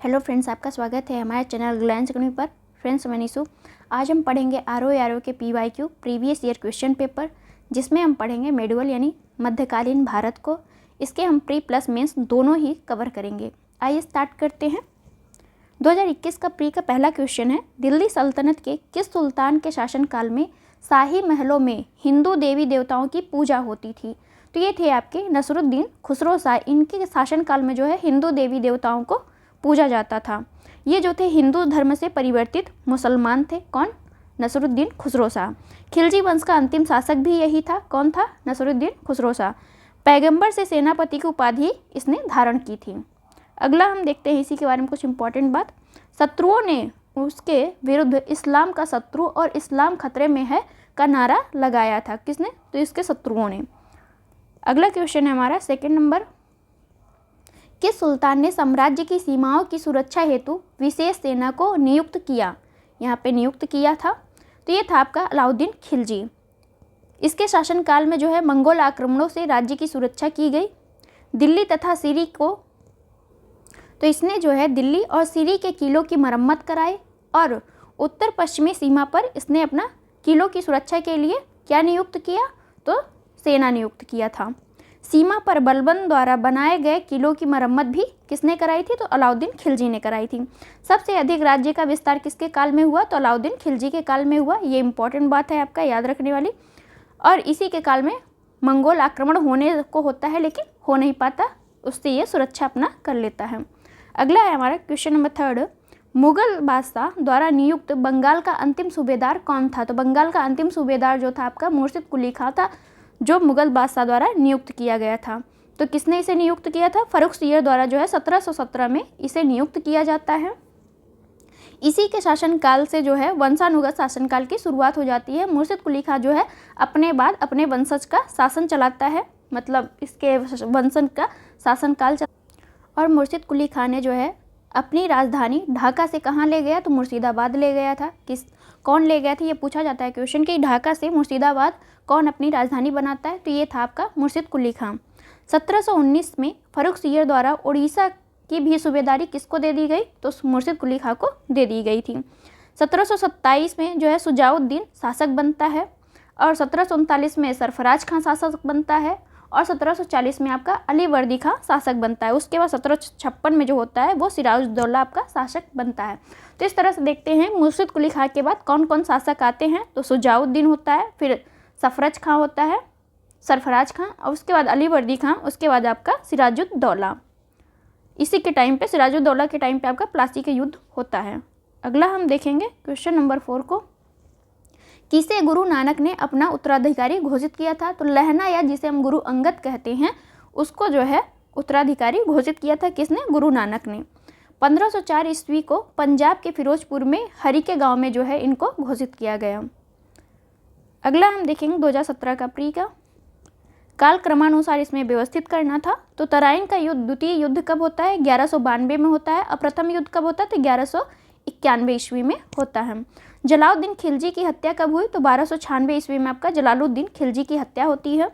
Hello friends, आपका स्वागत है हमारे चैनल ग्लैंस अकेडमी पर। फ्रेंड्स, मैं निशु। आज हम पढ़ेंगे आरओ के PYQ previous year question paper, जिसमें हम पढ़ेंगे मेडुअल यानी मध्यकालीन भारत को। इसके हम प्री प्लस मेंस दोनों ही कवर करेंगे। आइए स्टार्ट करते हैं। 2021 का प्री का पहला क्वेश्चन है, दिल्ली सल्तनत के किस सुल्तान के शासनकाल में शाही महलों में हिंदू देवी देवताओं की पूजा होती थी? तो ये थे आपके नसरुद्दीन खुसरो शाह। इनके शासनकाल में जो है हिंदू देवी देवताओं को पूजा जाता था। ये जो थे हिंदू धर्म से परिवर्तित मुसलमान थे। कौन? नसरुद्दीन खुसरो शाह। खिलजी वंश का अंतिम शासक भी यही था। कौन था? नसरुद्दीन खुसरो शाह। पैगंबर से सेनापति की उपाधि इसने धारण की थी। अगला हम देखते हैं इसी के बारे में कुछ इंपॉर्टेंट बात। शत्रुओं ने उसके विरुद्ध इस्लाम का शत्रु और इस्लाम खतरे में है का नारा लगाया था। किसने? तो इसके शत्रुओं ने। अगला क्वेश्चन है हमारा सेकंड नंबर, किस सुल्तान ने साम्राज्य की सीमाओं की सुरक्षा हेतु विशेष सेना को नियुक्त किया? यहाँ पे नियुक्त किया था, तो ये था आपका अलाउद्दीन खिलजी। इसके शासनकाल में जो है मंगोल आक्रमणों से राज्य की सुरक्षा की गई। दिल्ली तथा सिरी को, तो इसने जो है दिल्ली और सिरी के किलों की मरम्मत कराई और उत्तर पश्चिमी सीमा पर इसने अपना किलों की सुरक्षा के लिए क्या नियुक्त किया? तो सेना नियुक्त किया था। सीमा पर बलबन द्वारा बनाए गए किलों की मरम्मत भी किसने कराई थी? तो अलाउद्दीन खिलजी ने कराई थी। सबसे अधिक राज्य का विस्तार किसके काल में हुआ? तो अलाउद्दीन खिलजी के काल में हुआ। ये इंपॉर्टेंट बात है आपका याद रखने वाली। और इसी के काल में मंगोल आक्रमण होने को होता है, लेकिन हो नहीं पाता, उससे ये सुरक्षा अपना कर लेता है। अगला है हमारा क्वेश्चन नंबर थर्ड, मुगल बादशाह द्वारा नियुक्त बंगाल का अंतिम सूबेदार कौन था? तो बंगाल का अंतिम सूबेदार जो था आपका मुर्शिद कुली खां था, जो मुगल बादशाह द्वारा नियुक्त किया गया था। तो किसने इसे नियुक्त किया था? फर्रुखसियर द्वारा जो है 1717 में इसे नियुक्त किया जाता है। इसी के शासनकाल से जो है वंशानुगत शासनकाल की शुरुआत हो जाती है। मुर्शिद कुली खां जो है अपने बाद अपने वंशज का शासन चलाता है, मतलब इसके वंशज का शासनकाल और मुर्शिद कुली खां ने जो है अपनी राजधानी ढाका से कहाँ ले गया? तो मुर्शिदाबाद ले गया था। कौन ले गया था? ये पूछा जाता है क्वेश्चन कि ढाका से मुर्शिदाबाद कौन अपनी राजधानी बनाता है? तो ये था आपका मुर्शिद कुली खां। 1719 में फर्रुखसियर द्वारा उड़ीसा की भी सूबेदारी किसको दे दी गई? तो मुर्शिद कुली खां को दे दी गई थी। 1727 में जो है सुजाउद्दीन शासक बनता है और 1739 में सरफराज खां शासक बनता है और 1740 में आपका अलीवर्दी खां शासक बनता है। उसके बाद 1756 में जो होता है वो सिराजुद्दौला आपका शासक बनता है। तो इस तरह से देखते हैं मुर्शिद कुली खां के बाद कौन कौन शासक आते हैं। तो सुजाउद्दीन होता है, फिर सरफराज खां होता है, सरफराज खां, और उसके बाद अलीवर्दी खां, उसके बाद आपका सिराजुद्दौला। इसी के टाइम पे, सिराजुद्दौला के टाइम पे आपका प्लासी का युद्ध होता है। अगला हम देखेंगे क्वेश्चन नंबर 4 को, किसे गुरु नानक ने अपना उत्तराधिकारी घोषित किया था? तो लहना या जिसे हम गुरु अंगद कहते हैं उसको जो है उत्तराधिकारी घोषित किया था। किसने? गुरु नानक ने। 1504 ईस्वी को पंजाब के फिरोजपुर में हरी के गांव में जो है इनको घोषित किया गया। अगला हम देखेंगे 2017 का प्री का काल क्रमानुसार इसमें व्यवस्थित करना था। तो तराइन का युद्ध, द्वितीय युद्ध कब होता है? 1192 में होता है। और प्रथम युद्ध कब होता है? तो 1191 ईस्वी में होता है। जलालुद्दीन खिलजी की हत्या कब हुई? तो 1296 ईस्वी में आपका जलालुद्दीन खिलजी की हत्या होती है।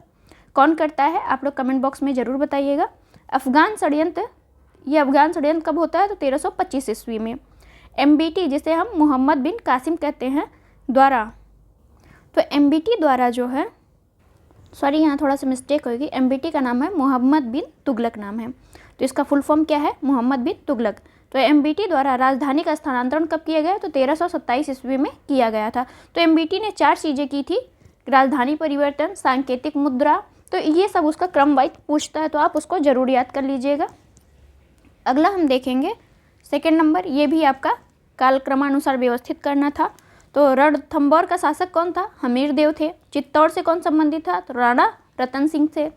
कौन करता है? आप लोग कमेंट बॉक्स में ज़रूर बताइएगा। अफगान षड्यंत्र, ये अफगान षड्यंत्र कब होता है? तो 1325 ईस्वी में। MBT जिसे हम मोहम्मद बिन कासिम कहते हैं द्वारा, तो MBT द्वारा जो है, सॉरी यहाँ थोड़ा सा मिस्टेक होगी, MBT का नाम है मोहम्मद बिन तुगलक नाम है। तो इसका फुल फॉर्म क्या है? मोहम्मद बिन तुगलक। तो MBT द्वारा राजधानी का स्थानांतरण कब किया गया? तो 1327 ईस्वी में किया गया था। तो MBT ने 4 चीज़ें की थी, राजधानी परिवर्तन, सांकेतिक मुद्रा, तो ये सब उसका क्रम वाइज पूछता है, तो आप उसको जरूर याद कर लीजिएगा। अगला हम देखेंगे सेकेंड नंबर, ये भी आपका कालक्रमानुसार व्यवस्थित करना था। तो रणथंभौर का शासक कौन था? हमीर देव थे। चित्तौड़ से कौन संबंधित था? तो राणा रतन सिंह थे।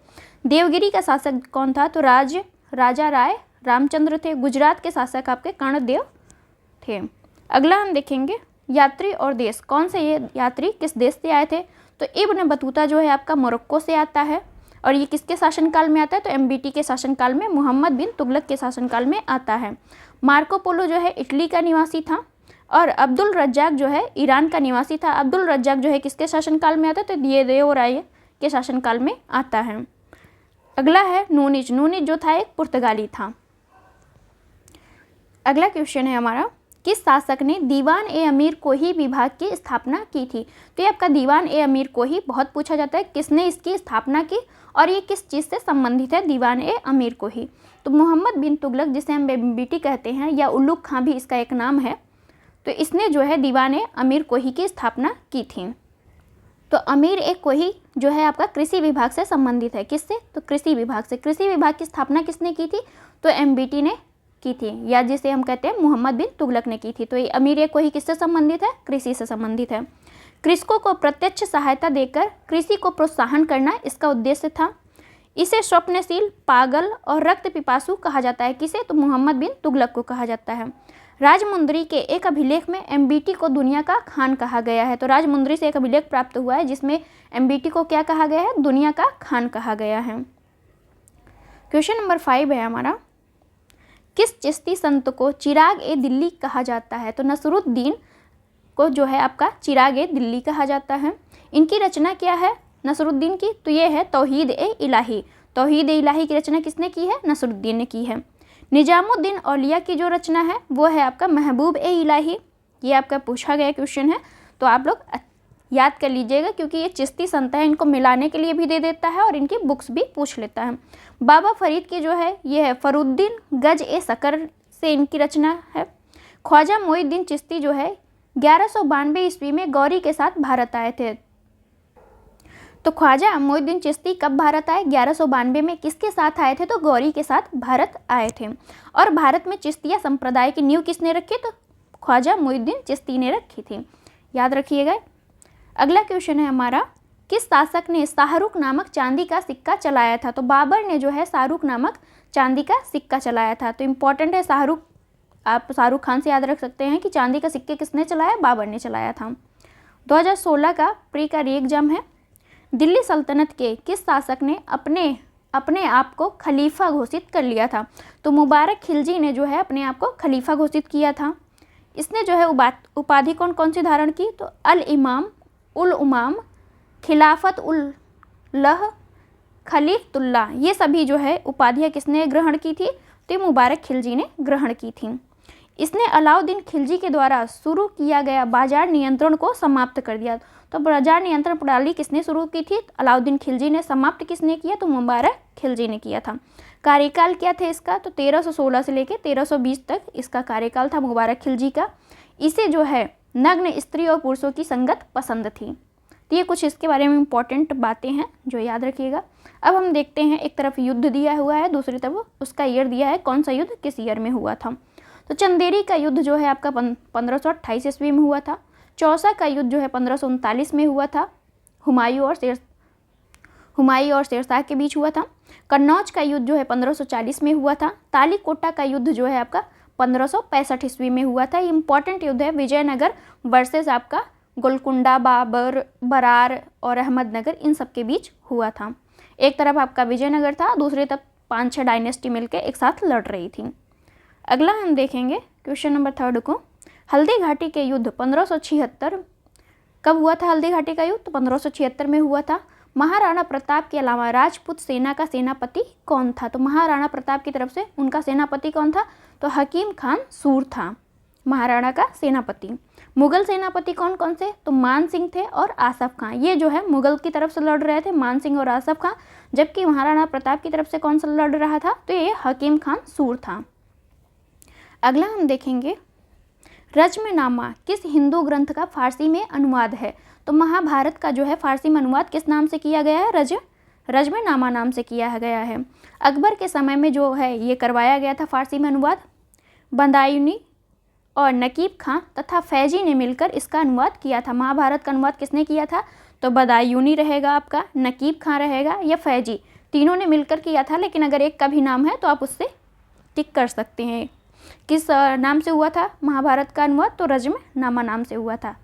देवगिरी का शासक कौन था? तो राजा राय रामचंद्र थे। गुजरात के शासक आपके कर्णदेव थे। अगला हम देखेंगे यात्री और देश, कौन से ये यात्री किस देश से आए थे? तो इब्न बतूता जो है आपका मोरक्को से आता है और ये किसके शासनकाल में आता है? तो MBT के शासनकाल में, मोहम्मद बिन तुगलक के शासनकाल में आता है। मार्को पोलो जो है इटली का निवासी था और अब्दुल रज्जाक जो है ईरान का निवासी था। अब्दुल रज्जाक जो है किसके शासनकाल में आता है? तो दियोराय के शासनकाल में आता है। अगला है नूनिज। नूनिज जो था एक पुर्तगाली था। अगला क्वेश्चन है हमारा, किस शासक ने दीवान ए अमीर कोही विभाग की स्थापना की थी? तो ये आपका दीवान ए अमीर कोही बहुत पूछा जाता है, किसने इसकी स्थापना की और ये किस चीज़ से संबंधित है दीवान ए अमीर कोही? तो मोहम्मद बिन तुगलक, जिसे हम MBT कहते हैं, या उल्लुक खां भी इसका एक नाम है, तो इसने जो है दीवान ए अमीर कोही की स्थापना की थी। तो अमीर ए कोही जो है आपका कृषि विभाग से संबंधित है, किससे? तो कृषि विभाग से। कृषि विभाग की स्थापना किसने की थी? तो MBT ने की थी, या जिसे हम कहते हैं मोहम्मद बिन तुगलक ने की थी। तो ये अमीर ए कोही किससे संबंधित है? कृषि से संबंधित है। कृषकों को प्रत्यक्ष सहायता देकर कृषि को प्रोत्साहन करना इसका उद्देश्य था। इसे स्वप्नशील, पागल और रक्त पिपासु कहा जाता है, किसे? तो मोहम्मद बिन तुगलक को कहा जाता है। राजमुंदरी के एक अभिलेख में MBT को दुनिया का खान कहा गया है। तो राजमुंदरी से एक अभिलेख प्राप्त हुआ है जिसमें MBT को क्या कहा गया है? दुनिया का खान कहा गया है। क्वेश्चन नंबर 5 है हमारा, किस चिश्ती संत को चिराग ए दिल्ली कहा जाता है? तो नसरुद्दीन को जो है आपका चिराग ए दिल्ली कहा जाता है। इनकी रचना क्या है नसरुद्दीन की? तो ये है तौहीद ए इलाही। तौहीद ए इलाही की रचना किसने की है? नसरुद्दीन ने की है। निजामुद्दीन औलिया की जो रचना है वो है आपका महबूब ए इलाही। ये आपका पूछा गया क्वेश्चन है, तो आप लोग याद कर लीजिएगा, क्योंकि ये चिश्ती संत है, इनको मिलाने के लिए भी दे देता है और इनकी बुक्स भी पूछ लेता है। बाबा फरीद की जो है ये है फरुद्दीन गज ए सकर से इनकी रचना है। ख्वाजा मोइनुद्दीन चिश्ती जो है 1192 ईस्वी में गौरी के साथ भारत आए थे। तो ख्वाजा मोइनुद्दीन चिश्ती कब भारत आए? 1192 में। किसके साथ आए थे? तो गौरी के साथ भारत आए थे। और भारत में चिश्तिया संप्रदाय की नींव किसने रखी? तो ख्वाजा मोइनुद्दीन चिश्ती ने रखी थी, याद रखिएगा। अगला क्वेश्चन है हमारा, किस शासक ने शाहरुख नामक चांदी का सिक्का चलाया था? तो बाबर ने जो है शाहरुख नामक चांदी का सिक्का चलाया था। तो इम्पॉर्टेंट है शाहरुख, आप शाहरुख खान से याद रख सकते हैं कि चांदी का सिक्के किसने चलाया? बाबर ने चलाया था। 2016 का प्री का री एग्जाम है। दिल्ली सल्तनत के किस शासक ने अपने आप को खलीफा घोषित कर लिया था? तो मुबारक खिलजी ने जो है अपने आप को खलीफा घोषित किया था। इसने जो है उपाधि कौन कौन सी धारण की? तो अल इमाम, उल उमाम, खिलाफत उल लह, खलीफतुल्लाह, ये सभी जो है उपाधियाँ किसने ग्रहण की थी? तो मुबारक खिलजी ने ग्रहण की थी। इसने अलाउद्दीन खिलजी के द्वारा शुरू किया गया बाजार नियंत्रण को समाप्त कर दिया। तो बाजार नियंत्रण प्रणाली किसने शुरू की थी? अलाउद्दीन खिलजी ने। समाप्त किसने किया? तो मुबारक खिलजी ने किया था। कार्यकाल क्या था इसका? तो 1316 से लेकर 1320 तक इसका कार्यकाल था मुबारक खिलजी का। इसे जो है नग्न स्त्री और पुरुषों की संगत पसंद थी। तो ये कुछ इसके बारे में इम्पॉर्टेंट बातें हैं जो याद रखिएगा। अब हम देखते हैं, एक तरफ युद्ध दिया हुआ है, दूसरी तरफ उसका ईयर दिया है, कौन सा युद्ध किस ईयर में हुआ था। तो चंदेरी का युद्ध जो है आपका 1528 ईस्वी में हुआ था। चौसा का युद्ध जो है 1539 में हुआ था, हुमायूं और शेरशाह के बीच हुआ था। कन्नौज का युद्ध जो है 1540 में हुआ था। तालीकोटा का युद्ध जो है आपका 1565 ईस्वी में हुआ था। ये इंपॉर्टेंट युद्ध है, विजयनगर वर्सेस आपका गोलकुंडा, बाबर, बरार और अहमदनगर, इन सब के बीच हुआ था। एक तरफ आपका विजयनगर था, दूसरी तरफ 5-6 डायनेस्टी मिलकर एक साथ लड़ रही थी। अगला हम देखेंगे क्वेश्चन नंबर 3 को, हल्दी घाटी के युद्ध 1576 कब हुआ था? हल्दी घाटी का युद्ध तो 1576 में हुआ था। महाराणा प्रताप के अलावा राजपूत सेना का सेनापति कौन था? तो महाराणा प्रताप की तरफ से उनका सेनापति कौन था? तो हकीम खान सूर था महाराणा का सेनापति। मुगल सेनापति कौन कौन से? तो मान सिंह थे और आसफ खां। ये जो है मुगल की तरफ से लड़ रहे थे, मान सिंह और आसफ खां, जबकि महाराणा प्रताप की तरफ से कौन सा लड़ रहा था? तो ये हकीम खान सूर था। अगला हम देखेंगे, रज्मनामा किस हिंदू ग्रंथ का फारसी में अनुवाद है? तो महाभारत का जो है फारसी में अनुवाद किस नाम से किया गया है? रज्मनामा नाम से किया गया है। अकबर के समय में जो है ये करवाया गया था फारसी में अनुवाद। बदायूनी और नकीब खां तथा फैजी ने मिलकर इसका अनुवाद किया था। महाभारत का अनुवाद किसने किया था? तो बदायूनी रहेगा आपका, नकीब खां रहेगा या फैजी, तीनों ने मिलकर किया था। लेकिन अगर एक का भी नाम है तो आप उससे टिक कर सकते हैं। किस नाम से हुआ था महाभारत का अनुवाद? तो रज्मनामा नाम से हुआ था।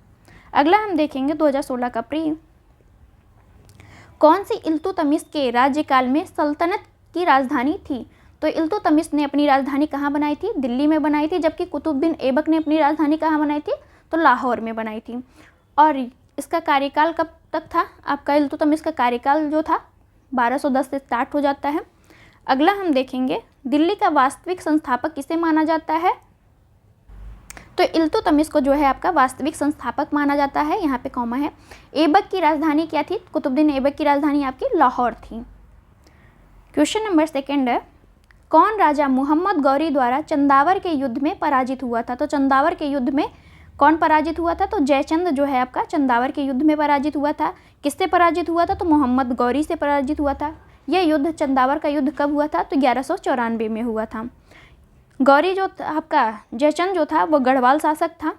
अगला हम देखेंगे 2016 का प्री, कौन सी इल्तुतमिश के राज्यकाल में सल्तनत की राजधानी थी? तो इल्तुतमिश ने अपनी राजधानी कहाँ बनाई थी? दिल्ली में बनाई थी। जबकि कुतुबुद्दीन ऐबक ने अपनी राजधानी कहाँ बनाई थी? तो लाहौर में बनाई थी। और इसका कार्यकाल कब तक था? आपका इल्तुतमिश का कार्यकाल जो था 1210 से स्टार्ट हो जाता है। अगला हम देखेंगे, दिल्ली का वास्तविक संस्थापक किसे माना जाता है? तो इल्तुतमिश को जो है आपका वास्तविक संस्थापक माना जाता है, यहाँ पे कॉमा है। ऐबक की राजधानी क्या थी? कुतुबुद्दीन ऐबक की राजधानी आपकी लाहौर थी। क्वेश्चन नंबर 2 है, कौन राजा मोहम्मद गौरी द्वारा चंदावर के युद्ध में पराजित हुआ था? तो चंदावर के युद्ध में कौन पराजित हुआ था? तो जयचंद जो है आपका चंदावर के युद्ध में पराजित हुआ था। किससे पराजित हुआ था? तो मोहम्मद गौरी से पराजित हुआ था। यह युद्ध चंदावर का युद्ध कब हुआ था? तो 1194 में हुआ था। गौरी जो आपका जयचंद जो था वो गढ़वाल शासक था।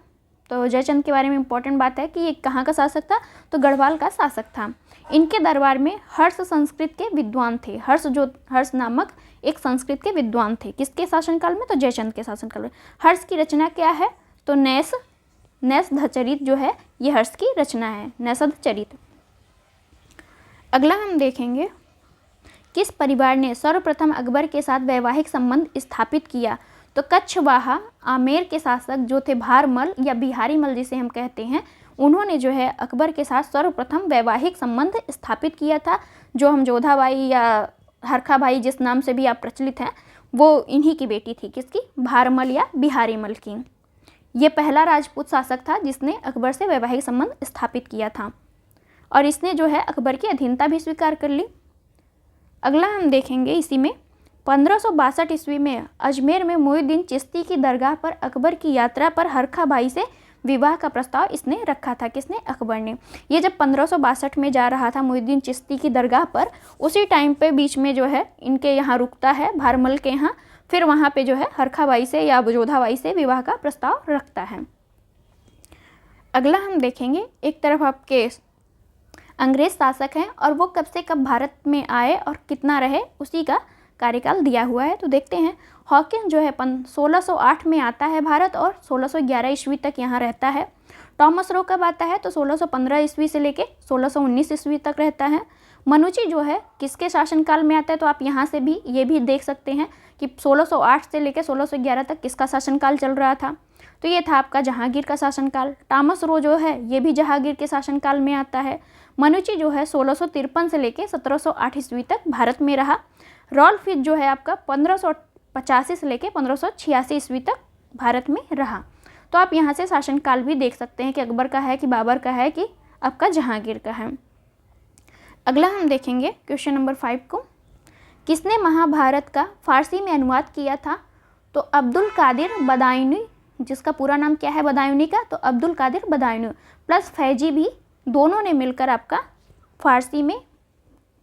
तो जयचंद के बारे में इंपॉर्टेंट बात है कि ये कहाँ का शासक था? तो गढ़वाल का शासक था। इनके दरबार में हर्ष संस्कृत के विद्वान थे। हर्ष नामक एक संस्कृत के विद्वान थे। किसके शासनकाल में? तो जयचंद के शासनकाल में। हर्ष की रचना क्या है? तो नैषधचरित जो है ये हर्ष की रचना है, नैषधचरित। अगला हम देखेंगे, किस परिवार ने सर्वप्रथम अकबर के साथ वैवाहिक संबंध स्थापित किया? तो कच्छवाहा आमेर के शासक जो थे भारमल या बिहारी मल जिसे हम कहते हैं, उन्होंने जो है अकबर के साथ सर्वप्रथम वैवाहिक संबंध स्थापित किया था। जो हम जोधाबाई या हरखाबाई जिस नाम से भी आप प्रचलित हैं, वो इन्हीं की बेटी थी। किसकी? भारमल या बिहारी मल की। ये पहला राजपूत शासक था जिसने अकबर से वैवाहिक संबंध स्थापित किया था और इसने जो है अकबर की अधीनता भी स्वीकार कर ली। अगला हम देखेंगे इसी में, 1562 ईस्वी में अजमेर में मोइनुद्दीन चिश्ती की दरगाह पर अकबर की यात्रा पर हरखाबाई से विवाह का प्रस्ताव इसने रखा था। किसने? अकबर ने। ये जब 1562 में जा रहा था मोइनुद्दीन चिश्ती की दरगाह पर, उसी टाइम पे बीच में जो है इनके यहाँ रुकता है भारमल के यहाँ, फिर वहाँ पे जो है हरखाबाई से या जोधाबाई से विवाह का प्रस्ताव रखता है। अगला हम देखेंगे, एक तरफ आपके अंग्रेज शासक हैं और वो कब से कब भारत में आए और कितना रहे उसी का कार्यकाल दिया हुआ है। तो देखते हैं, हॉकिंस जो है 1608 में आता है भारत और 1611 ईस्वी तक यहाँ रहता है। टॉमस रो कब आता है? तो 1615 ईस्वी से लेके 1619 ईस्वी तक रहता है। मनुची जो है किसके शासनकाल में आता है? तो आप यहाँ से भी ये भी देख सकते हैं कि 1608 से लेकर 1611 तक किसका शासनकाल चल रहा था? तो ये था आपका जहांगीर का शासनकाल। टॉमस रो जो है ये भी जहांगीर के शासनकाल में आता है। मनुची जो है 1653 से लेकर 1708 ईस्वी तक भारत में रहा। रॉल्फ फिच जो है आपका 1585 से लेकर 1586 ईस्वी तक भारत में रहा। तो आप यहाँ से शासनकाल भी देख सकते हैं कि अकबर का है कि बाबर का है कि आपका जहांगीर का है। अगला हम देखेंगे क्वेश्चन नंबर 5 को, किसने महाभारत का फारसी में अनुवाद किया था? तो अब्दुल कादिर बदायूनी, जिसका पूरा नाम क्या है बदायूनी का? तो अब्दुल कादिर बदायूनी प्लस फैजी भी, दोनों ने मिलकर आपका फारसी में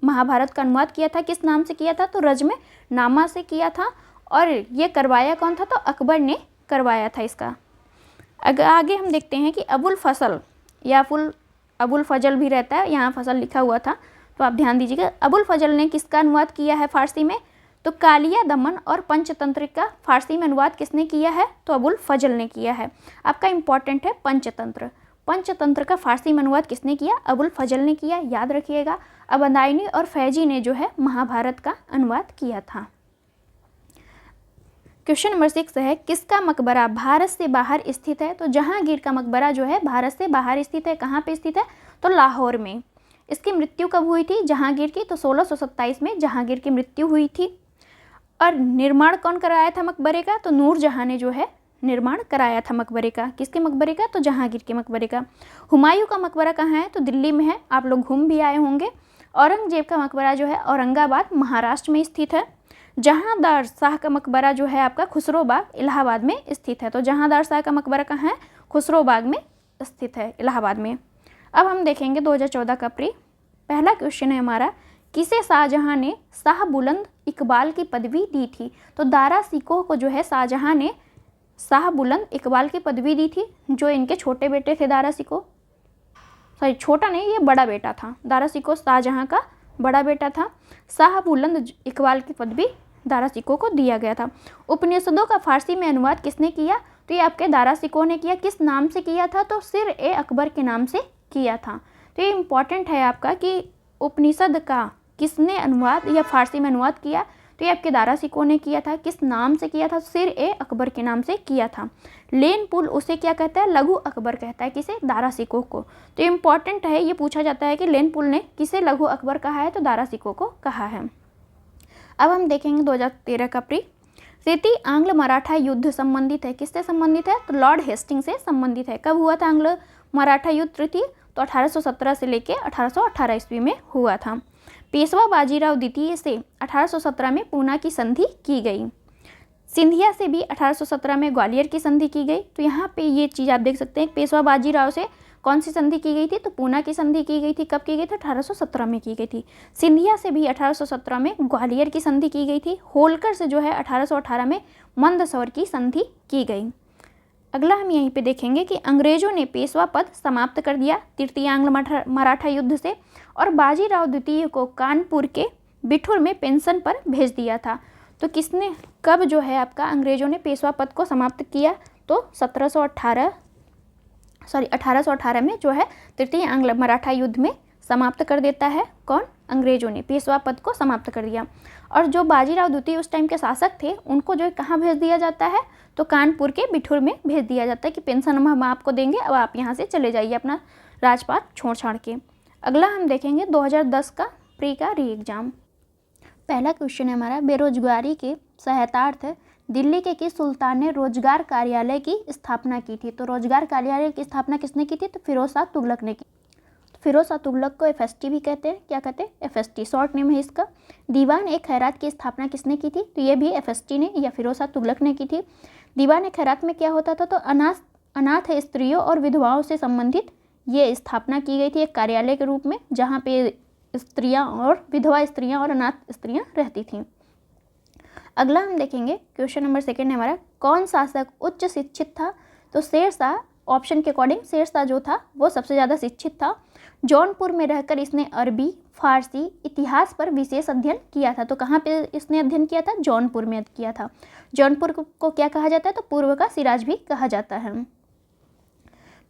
महाभारत का अनुवाद किया था। किस नाम से किया था? तो रज्म नामा से किया था। और ये करवाया कौन था? तो अकबर ने करवाया था इसका। आगे हम देखते हैं कि अबुल फसल या अबुल फजल भी रहता है, यहाँ फसल लिखा हुआ था तो आप ध्यान दीजिएगा। अबुल फजल ने किसका अनुवाद किया है फारसी में? तो कालिया दमन और पंचतंत्र का फारसी में अनुवाद किसने किया है? तो अबुल फजल ने किया है। आपका इंपॉर्टेंट है पंचतंत्र। पंचतंत्र का फारसी में अनुवाद किसने किया? अबुल फजल ने किया, याद रखिएगा। अब बदायूनी और फैजी ने जो है महाभारत का अनुवाद किया था। क्वेश्चन नंबर 6 है, किसका मकबरा भारत से बाहर स्थित है? तो जहांगीर का मकबरा जो है भारत से बाहर स्थित है। कहाँ पे स्थित है? तो लाहौर में। इसकी मृत्यु कब हुई थी जहांगीर की? तो 1627 में जहांगीर की मृत्यु हुई थी। और निर्माण कौन कराया था मकबरे का? तो नूरजहां ने जो है निर्माण कराया था मकबरे का। किसके मकबरे का? तो जहांगीर के मकबरे का। हुमायूं का मकबरा कहाँ है? तो दिल्ली में है, आप लोग घूम भी आए होंगे। औरंगजेब का मकबरा जो है औरंगाबाद महाराष्ट्र में स्थित है। जहांदार शाह का मकबरा जो है आपका खुसरोबाग इलाहाबाद में स्थित है। तो जहांदार शाह का मकबरा कहाँ है? खुसरोबाग में स्थित है, इलाहाबाद में। अब हम देखेंगे 2014 का पहला क्वेश्चन है हमारा, किसे शाहजहां ने शाह बुलंद इकबाल की पदवी दी थी? तो दारा सिकोह को जो है शाहजहां ने शाह बुलंद इकबाल की पदवी दी थी, जो इनके छोटे बेटे थे दारा सिकोह। सॉरी, छोटा नहीं, ये बड़ा बेटा था। दारा सिकोह शाहजहां का बड़ा बेटा था। शाह बुलंद इकबाल की पदवी दारा सिकोह को दिया गया था। उपनिषदों का फारसी में अनुवाद किसने किया? तो ये आपके दारा सिकोह ने किया। किस नाम से किया था? तो सिर ए अकबर के नाम से किया था। तो ये इम्पॉर्टेंट है आपका कि उपनिषद का किसने अनुवाद या फारसी में अनुवाद किया? तो ये आपके दारा सिकोह ने किया था। किस नाम से किया था? सिर ए अकबर के नाम से किया था। लेन पुल उसे क्या कहता है? लघु अकबर कहता है। किसे? दारा सिकोह को। तो इम्पॉर्टेंट है, ये पूछा जाता है कि लेन पुल ने किसे लघु अकबर कहा है? तो दारा सिकोह को कहा है। अब हम देखेंगे 2013 का तृतीय आंग्ल मराठा युद्ध संबंधित है, किससे संबंधित है? तो लॉर्ड हेस्टिंग से संबंधित है। कब हुआ था आंग्ल मराठा युद्ध तृतीय? तो 1817 से लेकर 1818 ईस्वी में हुआ था। पेशवा बाजीराव द्वितीय से 1817 में पूना की संधि की गई। सिंधिया से भी 1817 में ग्वालियर की संधि की गई। तो यहाँ पे ये चीज़ आप देख सकते हैं, पेशवा बाजीराव से कौन सी संधि की गई थी? तो पूना की संधि की गई थी। कब की गई थी? 1817 में की गई थी। सिंधिया से भी 1817 में ग्वालियर की संधि की गई थी। होलकर से जो है 1818 में मंदसौर की संधि की गई। अगला हम यहीं पे देखेंगे कि अंग्रेजों ने पेशवा पद समाप्त कर दिया तृतीय आंग्ल मराठा युद्ध से, और बाजीराव द्वितीय को कानपुर के बिठूर में पेंशन पर भेज दिया था। तो किसने, कब जो है आपका अंग्रेजों ने पेशवा पद को समाप्त किया? तो 1818 में जो है तृतीय आंग्ल मराठा युद्ध में समाप्त कर देता है। कौन? अंग्रेजों ने पेशवा पद को समाप्त कर दिया। और जो बाजीराव द्वितीय उस टाइम के शासक थे, उनको जो है कहाँ भेज दिया जाता है? तो कानपुर के बिठूर में भेज दिया जाता है कि पेंशन हम आपको देंगे, अब आप यहाँ से चले जाइए अपना राजपाट छोड़ छाड़ के। अगला हम देखेंगे 2010 का प्री का री एग्जाम। पहला क्वेश्चन है हमारा, बेरोजगारी के सहायतार्थ दिल्ली के किस सुल्तान ने रोजगार कार्यालय की स्थापना की थी? तो रोजगार कार्यालय की स्थापना किसने की थी? तो फिरोज शाह तुगलक ने की। फिरोज शाह तुगलक को FST भी कहते हैं। क्या कहते हैं? FST शॉर्ट नेम है इसका। दीवान ए खैरात की स्थापना किसने की थी? तो ये भी FST ने या फिरोज शाह तुगलक ने की थी। दीवान ए खैरात में क्या होता था? तो अनाथ स्त्रियों और विधवाओं से संबंधित ये स्थापना की गई थी एक कार्यालय के रूप में, जहाँ पे स्त्रियाँ और विधवा स्त्रियाँ और अनाथ स्त्रियाँ रहती थीं। अगला हम देखेंगे क्वेश्चन नंबर 2 है हमारा, कौन शासक उच्च शिक्षित था? तो शेरशाह, ऑप्शन के अकॉर्डिंग शेरशाह जो था वो सबसे ज़्यादा शिक्षित था। जौनपुर में रहकर इसने अरबी, फारसी, इतिहास पर विशेष अध्ययन किया था। तो कहाँ पे इसने अध्ययन किया था? जौनपुर में किया था। जौनपुर को क्या कहा जाता है? तो पूर्व का सिराज भी कहा जाता है।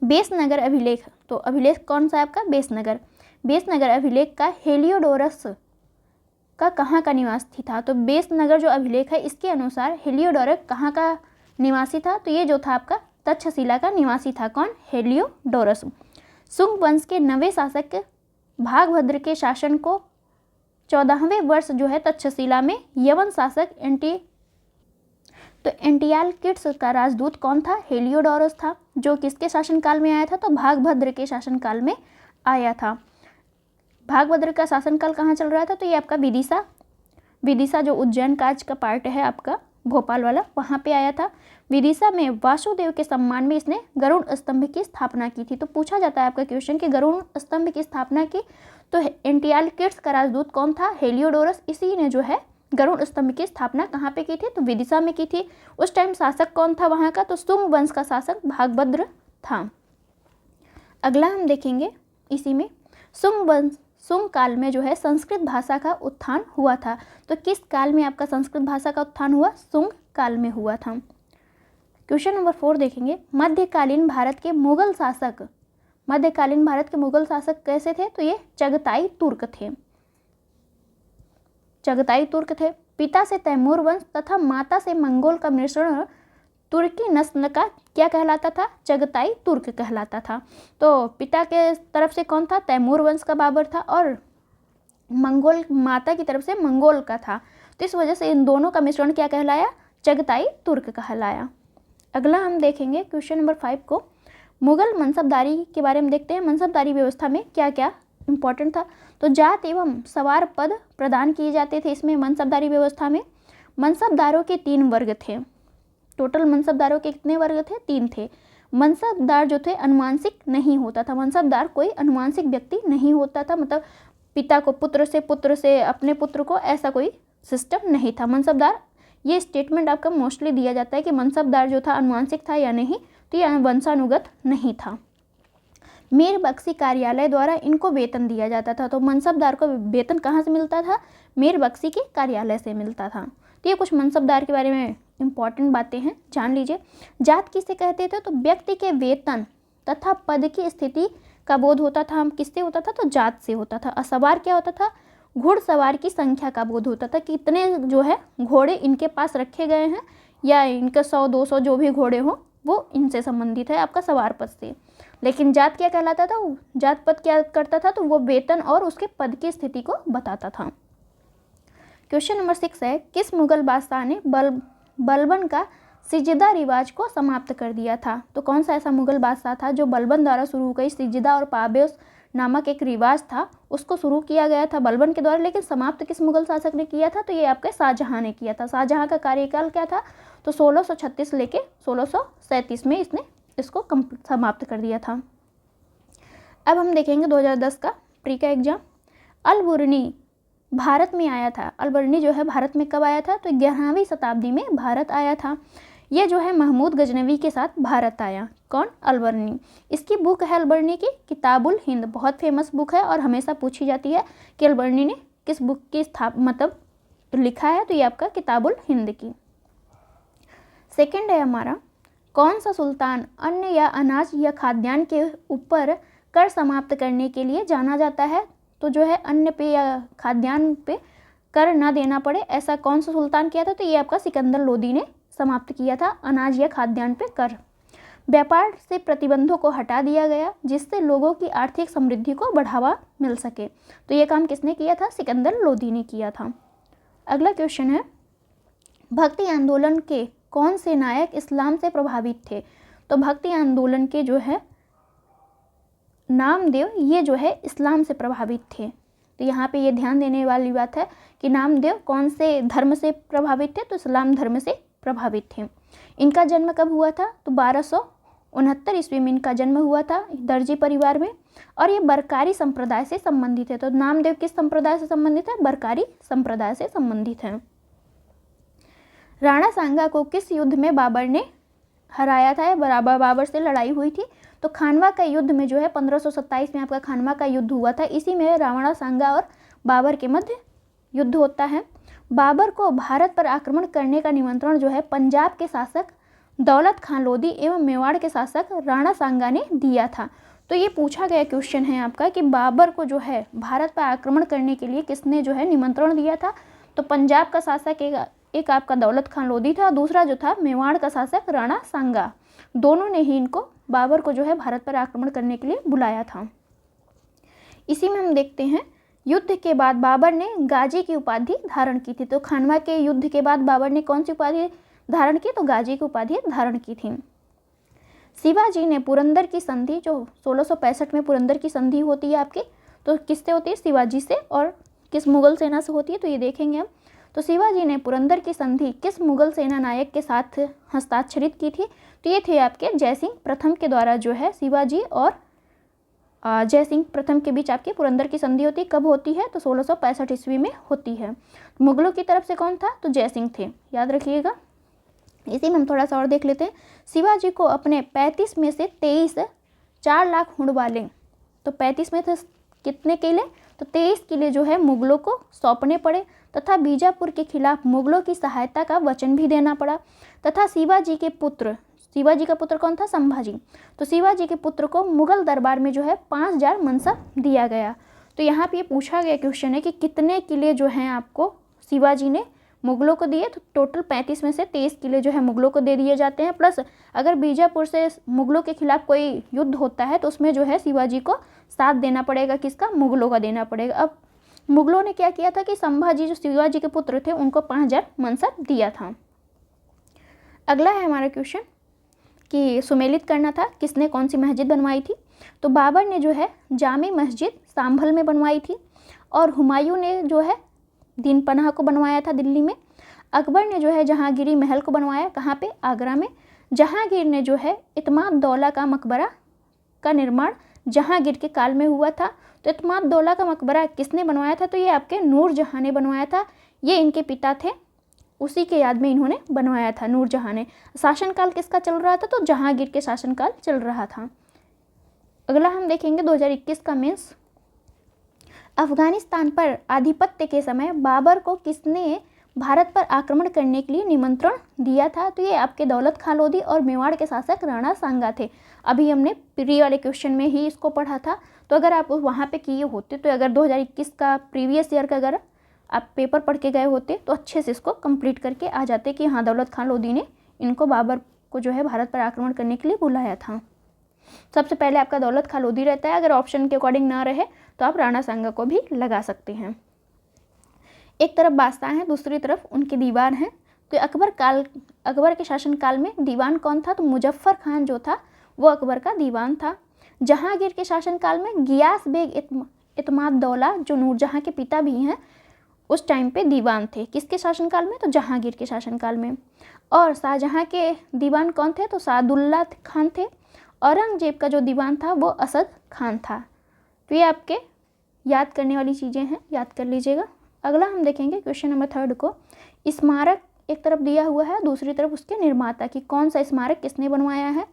बेसनगर अभिलेख, तो अभिलेख कौन सा है आपका? बेसनगर। बेसनगर अभिलेख का हेलियोडोरस का कहाँ का निवासी था? तो बेसनगर जो अभिलेख है इसके अनुसार हेलियोडोरस कहाँ का निवासी था? तो ये जो था आपका तक्षशिला का निवासी था। कौन? हेलियोडोरस। शुंग वंश के 9वें शासक भागभद्र के शासन को 14वें वर्ष जो है तक्षशिला में यवन शासक एंटियालकिड्स का राजदूत कौन था? हेलियोडोरस था, जो किसके शासनकाल में आया था? तो भागभद्र के शासनकाल में आया था। भागभद्र का शासनकाल कहाँ चल रहा था? तो ये आपका विदिशा जो उज्जैन काज का पार्ट है आपका भोपाल वाला, वहाँ पे आया था। विदिशा में वासुदेव के सम्मान में इसने गरुड़ स्तंभ की स्थापना की थी। तो पूछा जाता है आपका क्वेश्चन कि गरुड़ स्तंभ की स्थापना की तो एंटियालकिड्स का राजदूत कौन था? हेलियोडोरस। इसी ने जो है गरुड़ स्तंभ की स्थापना कहाँ पे की थी? तो विदिशा में की थी। उस टाइम शासक कौन था वहाँ का? तो शुंग वंश का शासक भागभद्र था। अगला हम देखेंगे इसी में, शुंग काल में जो है संस्कृत भाषा का उत्थान हुआ था। तो किस काल में आपका संस्कृत भाषा का उत्थान हुआ? शुंग काल में हुआ था। क्वेश्चन नंबर 4 देखेंगे, मध्यकालीन भारत के मुगल शासक कैसे थे? तो ये चगताई तुर्क थे। पिता से तैमूर वंश तथा माता से मंगोल का मिश्रण तुर्की नस्ल का क्या कहलाता था? चगताई तुर्क कहलाता था। तो पिता के तरफ से कौन था? तैमूर वंश का बाबर था, और मंगोल माता की तरफ से मंगोल का था। तो इस वजह से इन दोनों का मिश्रण क्या कहलाया? चगताई तुर्क कहलाया। अगला हम देखेंगे क्वेश्चन नंबर 5 को, मुगल मनसबदारी के बारे में देखते हैं। मनसबदारी व्यवस्था में क्या क्या इंपॉर्टेंट था? तो जात एवं सवार पद प्रदान किए जाते थे इसमें मनसबदारी व्यवस्था में। मनसबदारों के 3 वर्ग थे। टोटल मनसबदारों के कितने वर्ग थे? 3 थे। मनसबदार जो थे अनुवांशिक नहीं होता था। मनसबदार कोई अनुवांशिक व्यक्ति नहीं होता था, मतलब पिता को पुत्र से अपने पुत्र को, ऐसा कोई सिस्टम नहीं था। मनसबदार, ये स्टेटमेंट आपका मोस्टली दिया जाता है कि मनसबदार जो था अनुवांशिक था या नहीं, तो यह वंशानुगत नहीं था। मीर बख्शी कार्यालय द्वारा इनको वेतन दिया जाता था। तो मनसबदार को वेतन कहाँ से मिलता था? मीर बख्शी के कार्यालय से मिलता था। तो ये कुछ मनसबदार के बारे में इंपॉर्टेंट बातें हैं, जान लीजिए। जात किसे कहते थे? तो व्यक्ति के वेतन तथा पद की स्थिति का बोध होता था। हम किससे होता था? तो जात से होता था। असवार क्या होता था? घुड़सवार की संख्या का बोध होता था, कितने जो है घोड़े इनके पास रखे गए हैं, या इनके 100-200 जो भी घोड़े हों वो इनसे संबंधित है आपका सवार पद से। लेकिन जात क्या कहलाता था? जात पद क्या करता था? तो वो वेतन और उसके पद की स्थिति को बताता था। क्वेश्चन नंबर 6 है, किस मुगल बादशाह ने बलबन का सिजदा रिवाज को समाप्त कर दिया था। तो कौन सा ऐसा मुगल बादशाह था जो बलबन द्वारा शुरू गई सिजदा और पाबेस नामक एक रिवाज था उसको शुरू किया गया था बलबन के द्वारा, लेकिन समाप्त किस मुगल शासक ने किया था? तो ये आपके शाहजहां ने किया था। शाहजहां का कार्यकाल क्या था? तो 1636 लेके 1637 में इसने इसको समाप्त कर दिया था। अब हम देखेंगे 2010 का प्री का एग्जाम। अल-बुरनी भारत में आया था। अल-बुरनी जो है भारत में कब आया था? तो 11वीं शताब्दी में भारत आया था। ये जो है महमूद गजनवी के साथ भारत आया। कौन? अल-बुरनी। इसकी बुक है अल-बुरनी की किताबुल हिंद, बहुत फेमस बुक है और हमेशा पूछी जाती है कि अल-बुरनी ने किस बुक की मतलब लिखा है? तो ये आपका किताबुल हिंद की। सेकंड है हमारा, कौन सा सुल्तान अन्न या अनाज या खाद्यान्न के ऊपर कर समाप्त करने के लिए जाना जाता है? तो जो है अन्न पे या खाद्यान्न पे कर ना देना पड़े, ऐसा कौन सा सुल्तान किया था? तो ये आपका सिकंदर लोदी ने समाप्त किया था अनाज या खाद्यान्न पे कर। व्यापार से प्रतिबंधों को हटा दिया गया जिससे लोगों की आर्थिक समृद्धि को बढ़ावा मिल सके। तो ये काम किसने किया था? सिकंदर लोदी ने किया था। अगला क्वेश्चन है, भक्ति आंदोलन के कौन से नायक इस्लाम से प्रभावित थे? तो भक्ति आंदोलन के जो है नामदेव, ये जो है इस्लाम से प्रभावित थे। तो यहाँ पे ये ध्यान देने वाली बात है कि नामदेव कौन से धर्म से प्रभावित थे? तो इस्लाम धर्म से प्रभावित थे। इनका जन्म कब हुआ था? तो 1269 ईस्वी में इनका जन्म हुआ था दर्जी परिवार में, और ये बरकारी संप्रदाय से संबंधित है। तो नामदेव किस संप्रदाय से संबंधित है? बरकारी संप्रदाय से संबंधित है। राणा सांगा को किस युद्ध में बाबर ने हराया था? बाबर से लड़ाई हुई थी। तो खानवा का युद्ध में जो है 1527 में आपका खानवा का युद्ध हुआ था। इसी में राणा सांगा और बाबर के मध्य युद्ध होता है। बाबर को भारत पर आक्रमण करने का निमंत्रण जो है पंजाब के शासक दौलत खान लोदी एवं मेवाड़ के शासक राणा सांगा ने दिया था। तो ये पूछा गया क्वेश्चन है आपका कि बाबर को जो है भारत पर आक्रमण करने के लिए किसने जो है निमंत्रण दिया था? तो पंजाब का शासक एक आपका दौलत खान लोदी था, दूसरा जो था मेवाड़ का शासक राणा सांगा। दोनों ने ही इनको बाबर को जो है भारत पर आक्रमण करने के लिए बुलाया था। इसी में हम देखते हैं युद्ध के बाद बाबर ने गाजी की उपाधि धारण की थी। तो खानवा के युद्ध के बाद बाबर ने कौन सी उपाधि धारण की? तो गाजी की उपाधि धारण की थी। शिवाजी ने पुरंदर की संधि, जो 1665 में पुरंदर की संधि होती है आपकी, तो किससे होती है? शिवाजी से। और किस मुगल सेना से होती है? तो ये देखेंगे हम। तो शिवाजी ने पुरंदर की संधि किस मुगल सेना नायक के साथ हस्ताक्षरित की थी? तो ये थे आपके जयसिंह प्रथम के द्वारा जो है शिवाजी और जयसिंह प्रथम के बीच आपकी पुरंदर की संधि होती है। कब होती है? तो 1665 ईस्वी में होती है। मुगलों की तरफ से कौन था? तो जयसिंह थे, याद रखिएगा। इसी में हम थोड़ा सा और देख लेते हैं। शिवाजी को अपने 35 में से 23 4 लाख हुंड वाले, तो 35 में थे कितने किले? तो 23 किले जो है मुगलों को सौंपने पड़े तथा बीजापुर के खिलाफ मुगलों की सहायता का वचन भी देना पड़ा। तथा शिवाजी के पुत्र, शिवाजी का पुत्र कौन था? संभाजी। तो शिवाजी के पुत्र को मुगल दरबार में जो है 5000 मनसब दिया गया। तो यहाँ पे ये पूछा गया क्वेश्चन है कि कितने किले जो हैं आपको शिवाजी ने मुगलों को दिए? तो टोटल 35 में से 23 किले जो है मुगलों को दे दिए जाते हैं। प्लस अगर बीजापुर से मुगलों के खिलाफ कोई युद्ध होता है तो उसमें जो है शिवाजी को साथ देना पड़ेगा। किसका? मुगलों का देना पड़ेगा। अब मुगलों ने क्या किया था कि संभाजी जो शिवाजी के पुत्र थे उनको 5000 मनसब दिया था। अगला है हमारा क्वेश्चन कि सुमेलित करना था किसने कौन सी मस्जिद बनवाई थी? तो बाबर ने जो है जामी मस्जिद सांभल में बनवाई थी, और हुमायूं ने जो है दीन पनाह को बनवाया था दिल्ली में। अकबर ने जो है जहांगीरी महल को बनवाया, कहाँ पे? आगरा में। जहांगीर ने जो है इत्माद-दौला का मकबरा का निर्माण जहांगीर के काल में हुआ था। तो इत्माद-दौला का मकबरा किसने बनवाया था? तो ये आपके नूरजहां ने बनवाया था। ये इनके पिता थे, उसी के याद में इन्होंने बनवाया था, नूरजहां ने। शासनकाल किसका चल रहा था? तो जहांगीर के शासनकाल चल रहा था। अगला हम देखेंगे 2021 का मेंस। अफगानिस्तान पर आधिपत्य के समय बाबर को किसने भारत पर आक्रमण करने के लिए निमंत्रण दिया था? तो ये आपके दौलत खान लोदी और मेवाड़ के शासक राणा सांगा थे। अभी हमने प्री वाले क्वेश्चन में ही इसको पढ़ा था। तो अगर आप वहाँ पे किए होते, तो अगर 2021 का प्रीवियस ईयर का अगर आप पेपर पढ़ के गए होते तो अच्छे से इसको कंप्लीट करके आ जाते कि हाँ दौलत खान लोदी ने इनको बाबर को जो है भारत पर आक्रमण करने के लिए बुलाया था। सबसे पहले आपका दौलत खान लोदी रहता है। अगर ऑप्शन के अकॉर्डिंग ना रहे तो आप राणा सांगा को भी लगा सकते हैं। एक तरफ बादशाह हैं, दूसरी तरफ उनकी दीवार हैं, तो अकबर के शासनकाल में दीवान कौन था? तो मुजफ्फर खान जो था वो अकबर का दीवान था। जहांगीर के शासनकाल में गियास बेग इत्माद-दौला जो नूरजहां के पिता भी हैं उस टाइम पे दीवान थे। किसके शासनकाल में? तो जहांगीर के शासनकाल में। और शाहजहां के दीवान कौन थे? तो सादुल्ला खान थे। औरंगजेब का जो दीवान था वो असद खान था। तो ये आपके याद करने वाली चीज़ें हैं, याद कर लीजिएगा। अगला हम देखेंगे क्वेश्चन नंबर 3 को। स्मारक एक तरफ दिया हुआ है, दूसरी तरफ उसके निर्माता की कौन सा स्मारक किसने बनवाया है?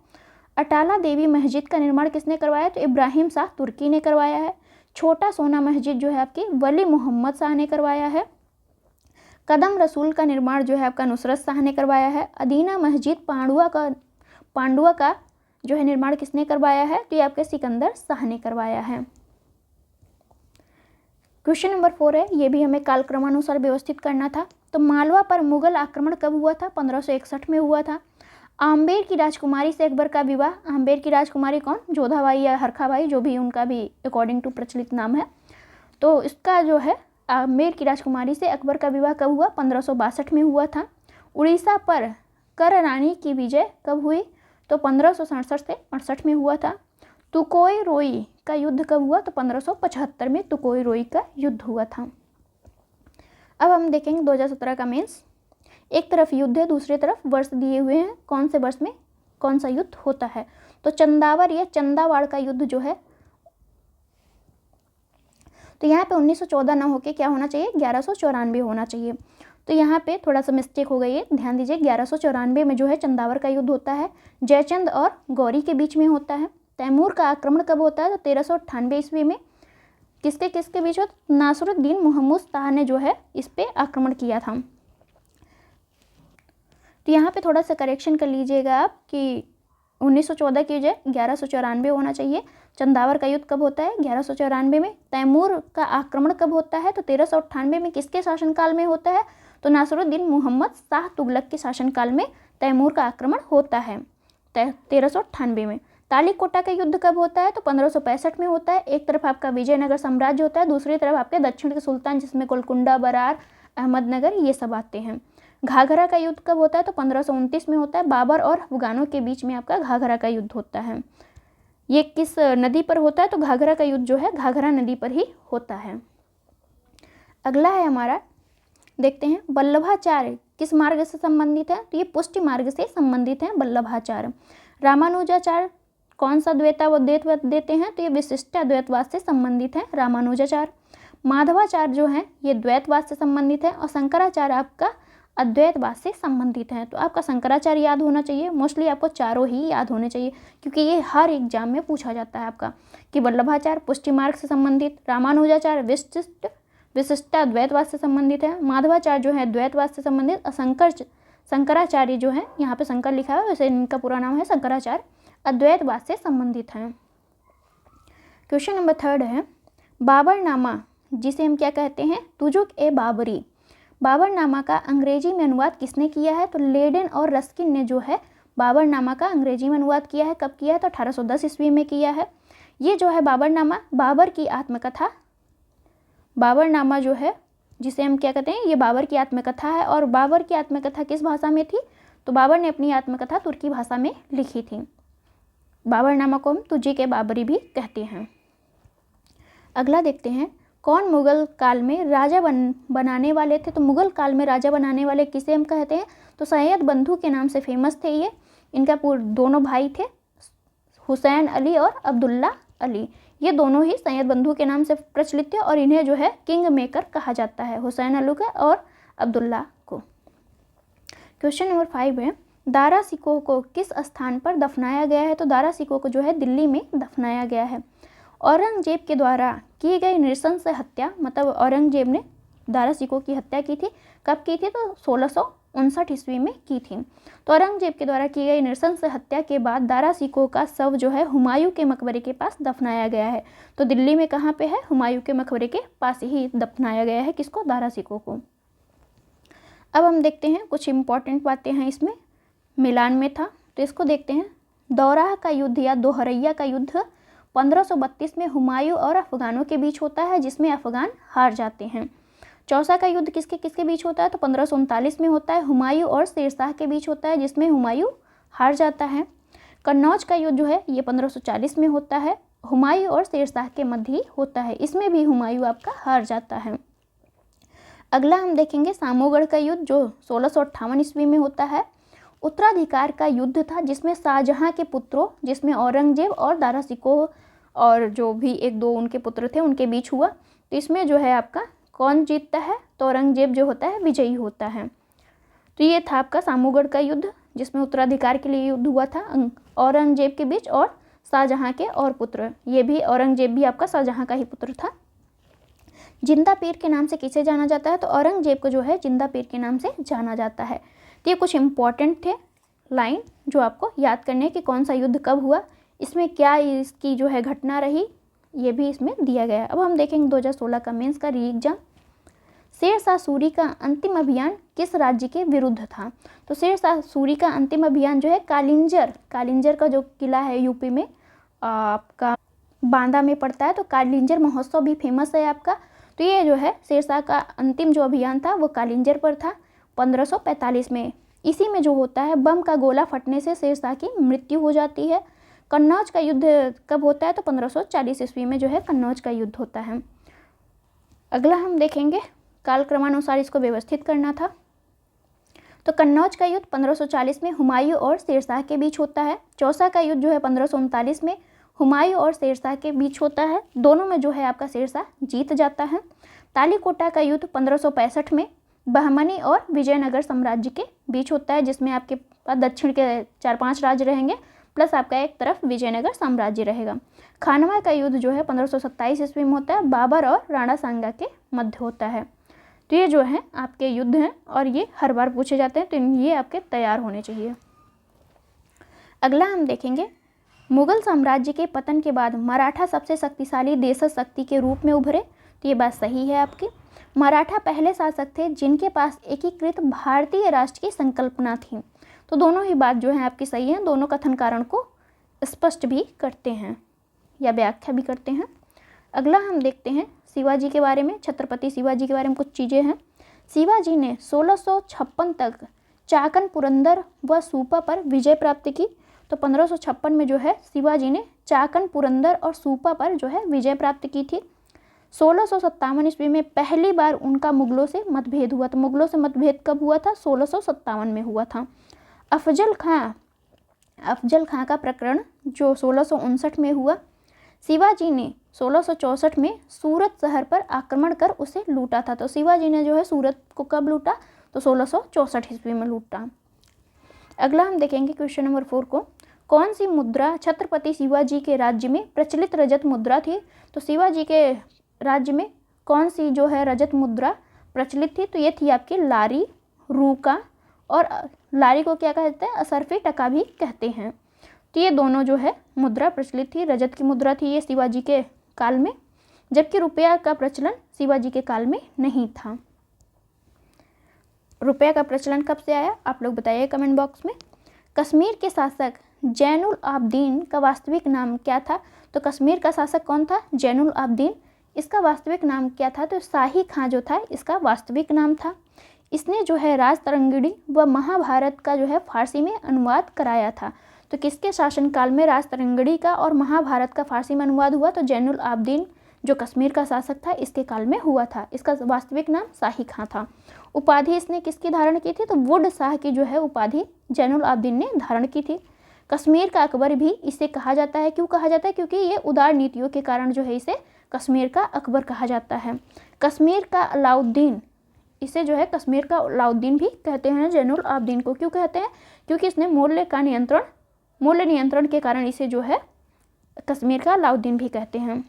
अटाला देवी मस्जिद का निर्माण किसने करवाया? तो इब्राहिम शाह तुर्की ने करवाया है। छोटा सोना मस्जिद जो है आपकी वली मोहम्मद शाह ने करवाया है। कदम रसूल का निर्माण जो है आपका नुसरत शाह ने करवाया है। अदीना मस्जिद पांडुआ का जो है निर्माण किसने करवाया है? तो ये आपके सिकंदर शाह ने करवाया है। क्वेश्चन नंबर 4 है, ये भी हमें कालक्रमानुसार व्यवस्थित करना था। तो मालवा पर मुगल आक्रमण कब हुआ था? 1561 में हुआ था। आम्बेर की राजकुमारी से अकबर का विवाह। आम्बेर की राजकुमारी कौन? जोधाबाई या हरखाबाई, जो भी उनका भी अकॉर्डिंग टू प्रचलित नाम है। तो इसका जो है आम्बेर की राजकुमारी से अकबर का विवाह कब हुआ? 1562 में हुआ था। उड़ीसा पर कर रानी की विजय कब हुई? तो 1567 से 68 में हुआ था। तुकोई रोई का युद्ध कब हुआ? तो 1575 में तुकोई रोई का युद्ध हुआ था। अब हम देखेंगे 2017 का मेंस। एक तरफ युद्ध है, दूसरी तरफ वर्ष दिए हुए हैं, कौन से वर्ष में कौन सा युद्ध होता है? तो चंदावर या चंदावाड़ का युद्ध जो है, तो यहाँ पे 1914 ना होके क्या होना चाहिए? 1194 होना चाहिए। तो यहाँ पे थोड़ा सा मिस्टेक हो गई है, ध्यान दीजिए। 1194 में जो है चंदावर का युद्ध होता है, जयचंद और गौरी के बीच में होता है। तैमूर का आक्रमण कब होता है? तो 1398 ईस्वी में। किसके बीच हो? नासरुद्दीन मुहम्मद शाह ने जो है इस पे आक्रमण किया था। तो यहाँ पे थोड़ा सा करेक्शन कर लीजिएगा आप कि 1914 की वजह 1194 होना चाहिए। चंदावर का युद्ध कब होता है? 1194 में। तैमूर का आक्रमण कब होता है? तो 1398 में। किसके शासनकाल में होता है? तो नासरुद्दीन मुहम्मद शाह तुगलक के शासनकाल में तैमूर का आक्रमण होता है 1398 में। तालीकोटा का युद्ध कब होता है? तो 1565 में होता है। एक तरफ आपका विजयनगर साम्राज्य होता है, दूसरी तरफ आपके दक्षिण के सुल्तान जिसमें गोलकुंडा, बरार, अहमदनगर ये सब आते हैं। घाघरा का युद्ध कब होता है? तो 1529 में होता है। बाबर और अफगानों के बीच में आपका घाघरा का युद्ध होता है। ये किस नदी पर होता है? तो घाघरा का युद्ध जो है घाघरा नदी पर ही होता है। अगला है हमारा, देखते हैं वल्लभाचार्य किस मार्ग से संबंधित है? तो ये पुष्टि मार्ग से संबंधित है वल्लभाचार्य। रामानुजाचार्य कौन सा द्वैताद्वैत देते हैं? तो ये विशिष्टाद्वैतवाद से संबंधित है रामानुजाचार्य। माधवाचार्य जो है ये द्वैतवाद से संबंधित है। और शंकराचार्य आपका अद्वैतवाद से संबंधित है। तो आपका शंकराचार्य याद होना चाहिए। मोस्टली आपको चारों ही याद होने चाहिए, क्योंकि ये हर एग्जाम में पूछा जाता है आपका कि वल्लभाचार्य पुष्टि मार्ग से संबंधित, रामानुजाचार्य विशिष्टाद्वैतवाद से संबंधित है, माधवाचार्य जो है द्वैतवाद से संबंधित, और शंकराचार्य जो है यहाँ पे शंकर लिखा है, वैसे इनका पूरा नाम है शंकराचार्य, अद्वैतवाद से संबंधित है। क्वेश्चन नंबर 3 है, बाबरनामा जिसे हम क्या कहते हैं? तुजुक ए बाबरी। बाबरनामा का अंग्रेजी में अनुवाद किसने किया है? तो लेडेन और रस्किन ने जो है बाबरनामा का अंग्रेजी में अनुवाद किया है। कब किया है? तो 1810 ईस्वी में किया है। ये जो है बाबरनामा बाबर की आत्मकथा, बाबरनामा जो है जिसे हम क्या कहते हैं, ये बाबर की आत्मकथा है। और बाबर की आत्मकथा किस भाषा में थी? तो बाबर ने अपनी आत्मकथा तुर्की भाषा में लिखी थी। बाबरनामा को हम तुजुक ए बाबरी भी कहते हैं। अगला देखते हैं, कौन मुगल काल में राजा बनाने वाले थे? तो मुगल काल में राजा बनाने वाले किसे हम कहते हैं? तो सैयद बंधु के नाम से फेमस थे ये। इनका दोनों भाई थे, हुसैन अली और अब्दुल्ला अली। ये दोनों ही सैयद बंधु के नाम से प्रचलित थे और इन्हें जो है किंग मेकर कहा जाता है, हुसैन अली को और अब्दुल्ला को। क्वेश्चन नंबर 5 है, दारा सिकोह को किस स्थान पर दफनाया गया है? तो दारा सिकोह को जो है दिल्ली में दफनाया गया है। औरंगजेब के द्वारा की गई नृशंस हत्या, मतलब औरंगजेब ने दारा सिकोह की हत्या की थी। कब की थी? तो 1659 ईस्वी में की थी। तो औरंगजेब के द्वारा की गई नृशंस हत्या के बाद दारा सिकोह का शव जो है हुमायूं के मकबरे के पास दफनाया गया है। तो दिल्ली में कहाँ पे है? हुमायूं के मकबरे के पास ही दफनाया गया है। किसको? दारा सिकोह को। अब हम देखते हैं कुछ इंपॉर्टेंट बातें हैं इसमें, मिलान में था तो इसको देखते हैं। दौराह का युद्ध या दोहरैया का युद्ध 1532 में हुमायूं और अफगानों के बीच होता है, जिसमें अफगान हार जाते हैं। चौसा का युद्ध किसके किसके बीच होता है, तो 1539 में होता है, हुमायूं और शेरशाह के बीच होता है, जिसमें हुमायूं हार जाता है। कन्नौज का युद्ध जो है ये 1540 में होता है, हुमायूं और शेरशाह के मध्य ही होता है, इसमें भी हुमायूं आपका हार जाता है। अगला हम देखेंगे सामोगढ़ का युद्ध जो 1658 ईस्वी में होता है। उत्तराधिकार का युद्ध था जिसमें शाहजहां के पुत्रों, जिसमें औरंगजेब और दारा शिकोह और जो भी एक दो उनके पुत्र थे उनके बीच हुआ। तो इसमें जो है आपका कौन जीतता है, तो औरंगजेब जो होता है विजयी होता है। तो ये था आपका सामोगढ़ का युद्ध जिसमें उत्तराधिकार के लिए युद्ध हुआ था औरंगजेब के बीच और शाहजहां के और पुत्र, ये भी औरंगजेब भी आपका शाहजहां का ही पुत्र था। जिंदा पीर के नाम से किसे जाना जाता है, तो औरंगजेब को जो है जिंदा पीर के नाम से जाना जाता है। तो ये कुछ इंपॉर्टेंट थे लाइन जो आपको याद करने कि कौन सा युद्ध कब हुआ, इसमें क्या इसकी जो है घटना रही, ये भी इसमें दिया गया है। अब हम देखेंगे 2016 का मेंस का री एग्जाम। शेरशाह सूरी का अंतिम अभियान किस राज्य के विरुद्ध था, तो शेरशाह सूरी का अंतिम अभियान जो है कालिंजर का जो किला है यूपी में आपका बांदा में पड़ता है, तो कालिंजर महोत्सव भी फेमस है आपका। तो ये जो है शेरशाह का अंतिम जो अभियान था वो कालिंजर पर था 1545 में। इसी में जो होता है बम का गोला फटने से शेरशाह की मृत्यु हो जाती है। कन्नौज का युद्ध कब होता है, तो 1540 ईस्वी में जो है कन्नौज का युद्ध होता है। अगला हम देखेंगे कालक्रमानुसार इसको व्यवस्थित करना था। तो कन्नौज का युद्ध 1540 में हुमायूं और शेरशाह के बीच होता है। चौसा का युद्ध जो है 1539 में हुमायूं और शेरशाह के बीच होता है, दोनों में जो है आपका शेरशाह जीत जाता है। तालीकोटा का युद्ध 1565 में बहमनी और विजयनगर साम्राज्य के बीच होता है, जिसमें आपके पास दक्षिण के 4-5 राज्य रहेंगे प्लस आपका एक तरफ विजयनगर साम्राज्य रहेगा। खानवा का युद्ध जो है 1527 ईस्वी में होता है, बाबर और राणा सांगा के मध्य होता है। तो ये जो है आपके युद्ध हैं और ये हर बार पूछे जाते हैं, तो ये आपके तैयार होने चाहिए। अगला हम देखेंगे मुगल साम्राज्य के पतन के बाद मराठा सबसे शक्तिशाली देशशक्ति के रूप में उभरे। तो ये बात सही है आपकी। मराठा पहले शासक थे जिनके पास एकीकृत भारतीय राष्ट्र की संकल्पना थी। तो दोनों ही बात जो है आपकी सही है, दोनों कथन कारण को स्पष्ट भी करते हैं या व्याख्या भी करते हैं। अगला हम देखते हैं शिवाजी के बारे में, छत्रपति शिवाजी के बारे में कुछ चीज़ें हैं। शिवाजी ने 1656 तक चाकन, पुरंदर व सूपा पर विजय प्राप्त की। तो 1556 में जो है शिवाजी ने चाकन, पुरंदर और सूपा पर जो है विजय प्राप्त की थी। 1657 ईस्वी में पहली बार उनका मुगलों से मतभेद हुआ। तो मुगलों से मतभेद कब हुआ था, 1657 में हुआ था। अफजल खां का प्रकरण जो 1659 में हुआ। शिवाजी ने 1664 में सूरत शहर पर आक्रमण कर उसे लूटा था। तो शिवाजी ने जो है सूरत को कब लूटा, तो 1664 ईस्वी में लूटा। अगला हम देखेंगे क्वेश्चन नंबर 4 को, कौन सी मुद्रा छत्रपति शिवाजी के राज्य में प्रचलित रजत मुद्रा थी। तो शिवाजी के राज्य में कौन सी जो है रजत मुद्रा प्रचलित थी, तो ये थी आपकी लारी, रूका, और लारी को क्या कहते हैं, असरफी टका भी कहते हैं। तो ये दोनों जो है मुद्रा प्रचलित थी, रजत की मुद्रा थी ये शिवाजी के काल में, जबकि रुपया का प्रचलन शिवाजी के काल में नहीं था। रुपया का प्रचलन कब से आया, आप लोग बताइए कमेंट बॉक्स में। कश्मीर के शासक जैनुल आबदीन का वास्तविक नाम क्या था। तो कश्मीर का शासक कौन था, जैनुल आबदीन। इसका वास्तविक नाम क्या था, तो शाही खां जो था इसका वास्तविक नाम था। इसने जो है राजतरंगिणी व महाभारत का जो है फारसी में अनुवाद कराया था। तो किसके शासनकाल में राजतरंगिणी का और महाभारत का फारसी में अनुवाद हुआ, तो जैनुल आबदीन जो कश्मीर का शासक था इसके काल में हुआ था। इसका वास्तविक नाम शाही खां था। उपाधि इसने किसकी धारण की थी, तो वुड शाह की जो है उपाधि जैनुल आबदीन ने धारण की थी। कश्मीर का अकबर भी इसे कहा जाता है, क्यों कहा जाता है, क्योंकि ये उदार नीतियों के कारण जो है इसे कश्मीर का अकबर कहा जाता है। कश्मीर का अलाउद्दीन, इसे जो है कश्मीर का अलाउद्दीन भी कहते हैं जैनुल आबदीन को। क्यों कहते हैं, क्योंकि इसने मूल्य नियंत्रण के कारण इसे जो है कश्मीर का अलाउद्दीन भी कहते हैं।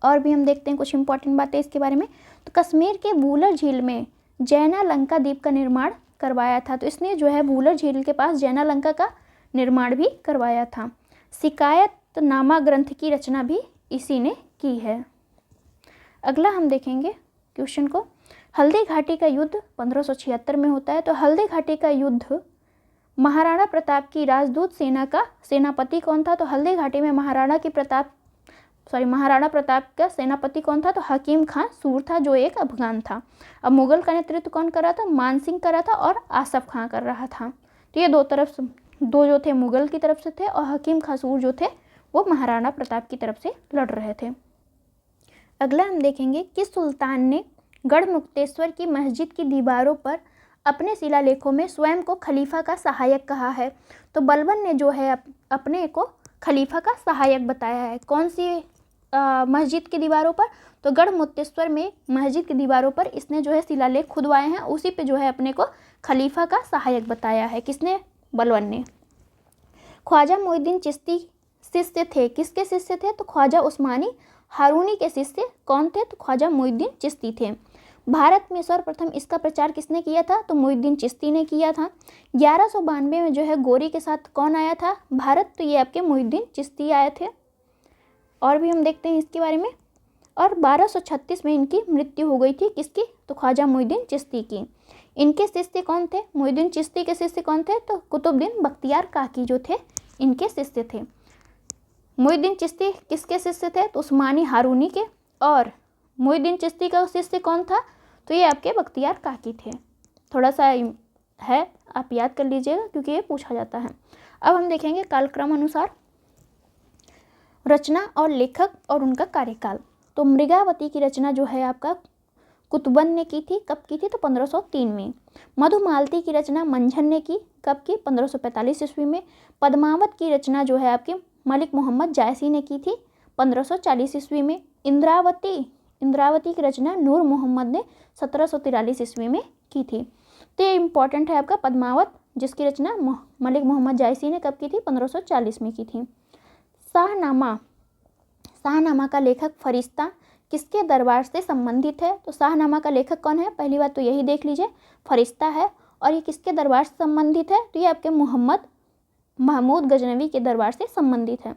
और भी हम देखते हैं कुछ इंपॉर्टेंट बातें इसके बारे में। तो कश्मीर के वूलर झील में जैना लंका द्वीप का निर्माण करवाया था। तो इसने जो है वूलर झील के पास जैना लंका का निर्माण भी करवाया था। शिकायतनामा ग्रंथ की रचना भी इसी ने की है। अगला हम देखेंगे क्वेश्चन को, हल्दी घाटी का युद्ध 1576 में होता है। तो हल्दी घाटी का युद्ध महाराणा प्रताप की राजदूत सेना का सेनापति कौन था, तो हल्दी घाटी में महाराणा महाराणा प्रताप का सेनापति कौन था? तो हकीम खां सूर था, जो एक अफगान था। अब मुगल का नेतृत्व कौन कर रहा था? मान सिंह कर रहा था और आसफ खां कर रहा था। तो ये दो जो थे मुगल की तरफ से थे और हकीम खां सूर जो थे वो महाराणा प्रताप की तरफ से लड़ रहे थे। अगला हम देखेंगे किस सुल्तान ने गढ़मुक्तेश्वर की मस्जिद की दीवारों पर अपने शिलालेखों में स्वयं को खलीफा का सहायक कहा है? तो बलबन ने जो है अपने को खलीफा का सहायक बताया है। कौन सी मस्जिद की दीवारों पर? तो गढ़मुक्तेश्वर में मस्जिद की दीवारों पर इसने जो है शिलालेख खुदवाए हैं, उसी पे जो है अपने को खलीफा का सहायक बताया है। किसने? बलबन ने। ख्वाजा मोइनुद्दीन चिश्ती शिष्य थे, किसके शिष्य थे? तो ख्वाजा उस्मानी हारूनी के शिष्य कौन थे? तो ख्वाजा मोइनुद्दीन चिश्ती थे। भारत में सर्वप्रथम इसका प्रचार किसने किया था? तो मोइनुद्दीन चिश्ती ने किया था। 1192 में जो है गोरी के साथ कौन आया था भारत? तो ये आपके मोइनुद्दीन चिश्ती आए थे। और भी हम देखते हैं इसके बारे में। और 1236 में इनकी मृत्यु हो गई थी, किसकी? तो ख्वाजा मोइनुद्दीन चिश्ती की। इनके शिष्य कौन थे? मोइनुद्दीन चिश्ती के शिष्य कौन थे? तो कुतुबुद्दीन बख्तियार काकी जो थे इनके शिष्य थे। मोइनुद्दीन चिश्ती किसके शिष्य थे? तो उस्मानी हारूनी के। और मोइनुद्दीन चिश्ती का शिष्य कौन था? तो ये आपके बख्तियार काकी थे। थोड़ा सा है, आप याद कर लीजिएगा क्योंकि ये पूछा जाता है। अब हम देखेंगे कालक्रम अनुसार रचना और लेखक और उनका कार्यकाल। तो मृगावती की रचना जो है आपका कुतुबन ने की थी। कब की थी? तो 1503 में। मधुमालती की रचना मंझन ने की। कब की? 1545 ईस्वी में। पद्मावत की रचना जो है आपकी मलिक मोहम्मद जायसी ने की थी 1540 ईस्वी में। इंद्रावती की रचना नूर मोहम्मद ने 1743 ईस्वी में की थी। तो ये इंपॉर्टेंट है आपका पद्मावत, जिसकी रचना मलिक मोहम्मद जायसी ने कब की थी? 1540 में की थी। शाहनामा का लेखक फरिश्ता किसके दरबार से संबंधित है? तो शाहनामा का लेखक कौन है? पहली बात तो यही देख लीजिए, फरिश्ता है। और ये किसके दरबार से संबंधित है? तो ये आपके महमूद गजनवी के दरबार से संबंधित है।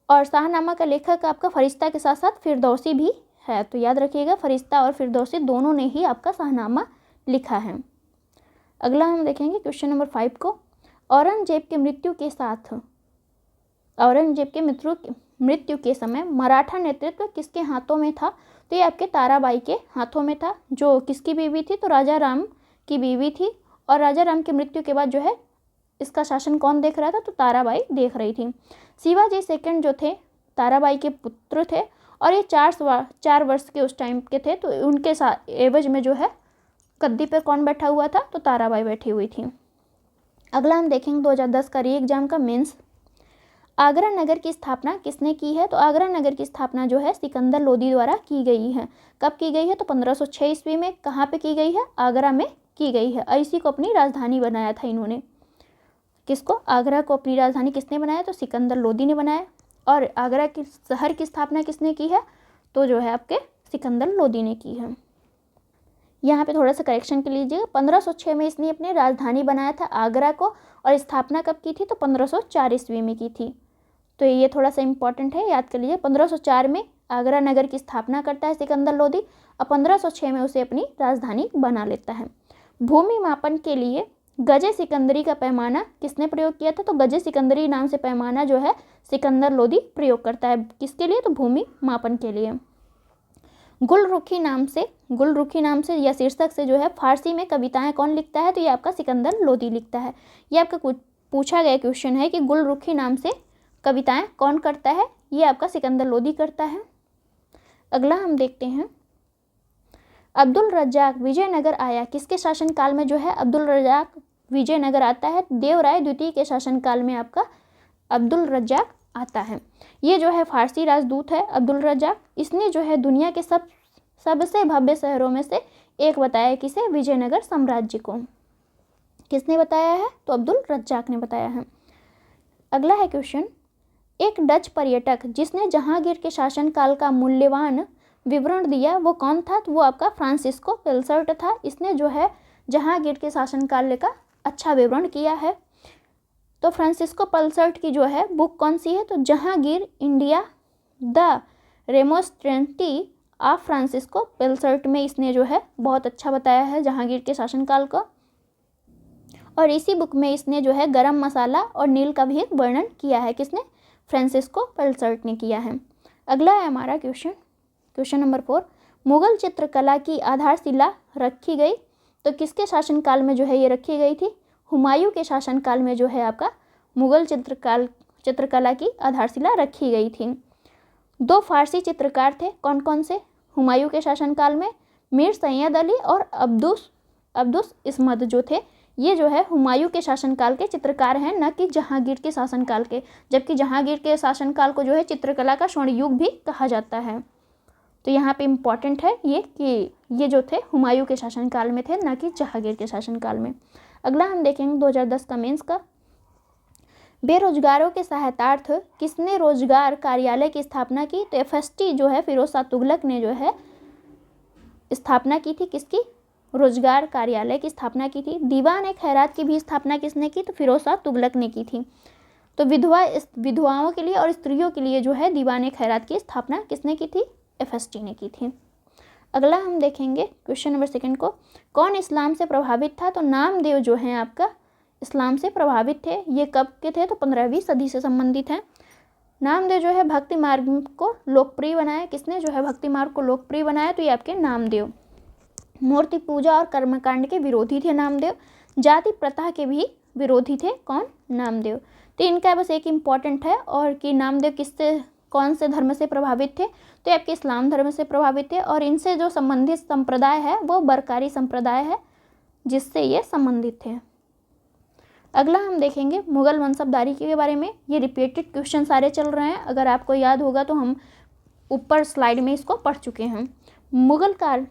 और शाहनामा का लेखक आपका फरिश्ता के साथ साथ फिरदौसी भी है, तो याद रखिएगा फरिश्ता और फिरदौसी दोनों ने ही आपका शाहनामा लिखा है। अगला हम देखेंगे क्वेश्चन नंबर 5 को। औरंगजेब की मृत्यु के समय मराठा नेतृत्व किसके हाथों में था? तो ये आपके ताराबाई के हाथों में था, जो किसकी बीवी थी? तो राजा राम की बीवी थी। और राजा राम की मृत्यु के बाद जो है इसका शासन कौन देख रहा था? तो ताराबाई देख रही थी। शिवाजी सेकंड जो थे ताराबाई के पुत्र थे और ये 4 वर्ष के उस टाइम के थे। तो उनके साथ एवज में जो है गद्दी पर कौन बैठा हुआ था? तो ताराबाई बैठी हुई थी। अगला हम देखेंगे 2010 का री एग्जाम का मेंस। आगरा नगर की स्थापना किसने की है? तो आगरा नगर की स्थापना जो है सिकंदर लोदी द्वारा की गई है। कब की गई है? तो 1506 ईस्वी में। कहाँ पे की गई है? आगरा में की गई है। और इसी को अपनी राजधानी बनाया था इन्होंने। किसको? आगरा को अपनी राजधानी किसने बनाया? तो सिकंदर लोदी ने बनाया। और आगरा के शहर की स्थापना किसने की है? तो जो है आपके सिकंदर लोदी ने की है। यहाँ पे थोड़ा सा करेक्शन कर लीजिएगा। 1506 में इसने अपनी राजधानी बनाया था आगरा को, और स्थापना कब की थी? तो 1504 ईस्वी में की थी। तो ये थोड़ा सा इंपॉर्टेंट है, याद कर लीजिए। 1504 में आगरा नगर की स्थापना करता है सिकंदर लोदी और 1506 में उसे अपनी राजधानी बना लेता है। भूमि मापन के लिए गजे सिकंदरी का पैमाना किसने प्रयोग किया था? तो गजे सिकंदरी नाम से पैमाना जो है सिकंदर लोदी प्रयोग करता है। किसके लिए? तो भूमि मापन के लिए। गुलरुखी नाम से या शीर्षक से जो है फारसी में कविताएं कौन लिखता है? तो ये आपका सिकंदर लोदी लिखता है। ये आपका कुछ पूछा गया क्वेश्चन है कि गुलरुखी नाम से कविताएं कौन करता है? ये आपका सिकंदर लोदी करता है। अगला हम देखते हैं अब्दुल रज्जाक विजयनगर आया किसके शासनकाल में? जो है अब्दुल रज्जाक विजयनगर आता है देवराय द्वितीय के शासनकाल में आपका अब्दुल रज्जाक आता है। ये जो है फारसी राजदूत है अब्दुल रज्जाक। इसने जो है दुनिया के सबसे भव्य शहरों में से एक बताया है। किसे? विजयनगर साम्राज्य को। किसने बताया है? तो अब्दुल रज्जाक ने बताया है। अगला है क्वेश्चन, एक डच पर्यटक जिसने जहांगीर के शासनकाल का मूल्यवान विवरण दिया वो कौन था? तो वो आपका फ्रांसिस्को पेल्सर्ट था। इसने जो है जहांगीर के शासनकाल का अच्छा विवरण किया है। तो फ्रांसिस्को पेल्सर्ट की जो है बुक कौन सी है? तो Jahangir India the Remonstrantie of Francisco Pelsaert में इसने जो है बहुत अच्छा बताया है जहांगीर के शासनकाल को। और इसी बुक में इसने जो है गरम मसाला और नील का भी वर्णन किया है। किसने? फ्रांसिस्को पेल्सर्ट ने किया है। अगला है हमारा क्वेश्चन नंबर 4, मुगल चित्रकला की आधारशिला रखी गई, तो किसके शासनकाल में जो है ये रखी गई थी? हुमायूं के शासनकाल में जो है आपका मुगल चित्रकला की आधारशिला रखी गई थी। 2 फारसी चित्रकार थे, कौन कौन से हुमायूं के शासनकाल में? मीर सैयद अली और अब्दुस इस्मत जो थे, ये जो है हुमायूं के शासनकाल के चित्रकार हैं, न कि जहांगीर के शासनकाल के, जबकि जहांगीर के शासनकाल को जो है चित्रकला का स्वर्ण युग भी कहा जाता है। तो यहाँ पे इम्पॉर्टेंट है ये कि ये जो थे हुमायूं के शासनकाल में थे, न कि जहांगीर के शासनकाल में। अगला हम देखेंगे 2010 का मेंस का, बेरोजगारों के सहायतार्थ किसने रोजगार कार्यालय की स्थापना की? तो FST जो है फिरोज शाह तुगलक ने जो है स्थापना की थी, किसकी? रोजगार कार्यालय की स्थापना की थी। दीवान खैरात की भी स्थापना किसने की? तो फिरोज शाह तुगलक ने की थी। तो विधवाओं के लिए और स्त्रियों के लिए जो है दीवान खैरात की स्थापना किसने की थी? FST ने की थी। अगला हम देखेंगे क्वेश्चन नंबर 2 को, कौन इस्लाम से प्रभावित था? तो नामदेव जो हैं आपका इस्लाम से प्रभावित थे। ये कब के थे? तो 15वीं सदी से संबंधित हैं। नामदेव जो है भक्ति मार्ग को लोकप्रिय बनाया, किसने जो है भक्ति मार्ग को लोकप्रिय बनाया? तो ये आपके नामदेव। मूर्ति पूजा और कर्मकांड के विरोधी थे नामदेव। जाति प्रथा के भी विरोधी थे, कौन? नामदेव। तो इनका बस एक इम्पॉर्टेंट है, और कि नामदेव कौन से धर्म से प्रभावित थे? तो आपके इस्लाम धर्म से प्रभावित थे, और इनसे जो संबंधित संप्रदाय है वो बरकारी संप्रदाय है, जिससे ये संबंधित थे। अगला हम देखेंगे मुगल मनसबदारी के बारे में। ये रिपीटेड क्वेश्चन सारे चल रहे हैं, अगर आपको याद होगा तो हम ऊपर स्लाइड में इसको पढ़ चुके हैं। मुगल काल